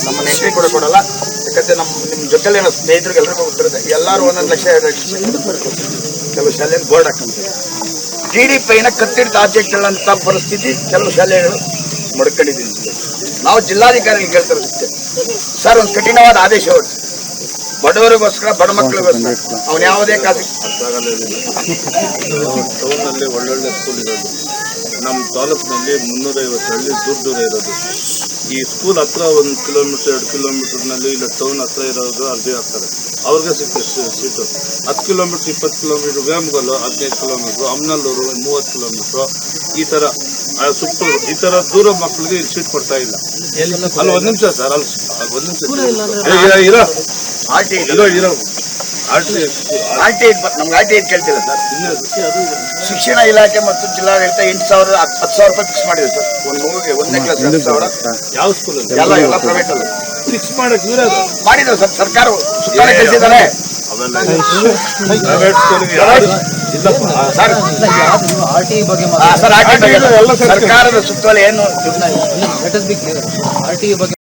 ನಮ್ಮನ್ನ ಎಂಟ್ರಿ ಕೂಡ ಕೊಡಲ್ಲ. ಯಾಕಂದ್ರೆ ನಿಮ್ಮ ಜೊತೆಲಿ ಏನೋ ಸ್ನೇಹಿತರಿಗೆ ಎಲ್ರಿಗೂ ಗೊತ್ತಿರುತ್ತೆ, ಎಲ್ಲರೂ 1 ಲಕ್ಷ 2 ಲಕ್ಷ ಕೆಲವು ಶಾಲೆಯಲ್ಲಿ ಬೋರ್ಡ್ ಹಾಕೊಂತಾರೆ. GDP ಕತ್ತಿಡ್ದು ಆಚೆ ಕೇಳಂತ ಪರಿಸ್ಥಿತಿ ಕೆಲವು ಶಾಲೆಗಳು ಮಡ್ಕೊಂಡಿದ್ದೀನಿ. ನಾವು ಜಿಲ್ಲಾಧಿಕಾರಿಗೆ ಕೇಳ್ತಿರುತ್ತೆ, ಸರ್ ಒಂದು ಕಠಿಣವಾದ ಆದೇಶ ಹೊರಡಿಸಿ, ಬಡವರಿಗೋಸ್ಕರ ಬಡ ಮಕ್ಕಳಿಗೋಸ್ಕರ ಅವನು ಯಾವುದೇ ಕಾಸು ಟೌನಲ್ಲಿ ಒಳ್ಳೊಳ್ಳೆ ಸ್ಕೂಲ್ ಇರೋದು, ನಮ್ಮ ತಾಲೂಕಿನಲ್ಲಿ 350 ಹಳ್ಳಿ ದೂರ ಇರೋದು. ಈ ಸ್ಕೂಲ್ ಹತ್ರ 1 ಕಿಲೋಮೀಟರ್ 2 ಕಿಲೋಮೀಟರ್ನಲ್ಲಿ ಇಲ್ಲ ಟೌನ್ ಹತ್ರ ಇರೋದು ಅರ್ಜಿ ಆಗ್ತಾರೆ, ಅವ್ರಿಗೆ ಸಿಗ್ತದೆ seat. 10 kilometre 20 kilometre Vemagal 15 kilometre, ಅಮ್ನಲ್ಲೂರು 30 ಕಿಲೋಮೀಟ್ರು, ಈ ಥರ ಸುತ್ತೂರು ಈ ಥರ ದೂರ ಮಕ್ಕಳಿಗೆ ಇಲ್ಲಿ ಸೀಟ್ ಕೊಡ್ತಾ ಇಲ್ಲ. ಅಲ್ಲಿ 1 ನಿಮಿಷ ಸರ್, ಅಲ್ಲಿ 1 ನಿಮಿಷ ಇರೋ ಆರ್ಟಿ ನಮ್ಗೆ ಆರ್ಟಿ ಕೇಳ್ತಿಲ್ಲ ಸರ್. ಶಿಕ್ಷಣ ಇಲಾಖೆ ಮತ್ತು ಜಿಲ್ಲಾಡಳಿತ 8,000 10,000 ರೂಪಾಯಿ ಫಿಕ್ಸ್ ಮಾಡಿದೆ ಸರ್. ಒಂದು ಮಗುಗೆ 1ನೇ ಕ್ಲಾಸ್ 10,000. ಯಾವ ಸ್ಕೂಲ್ ಎಲ್ಲ ಪ್ರೈವೇಟ್ ಅಲ್ಲಿ ಫಿಕ್ಸ್ ಮಾಡಕ್ ಮಾಡಿದ್ರು ಸರ್. ಸರ್ಕಾರ ಸುತ್ತಾನೆ ಕಳಿಸಿದ್ದಾರೆ. ಸರ್ಕಾರದ ಸುತ್ತೋಲೆ ಏನು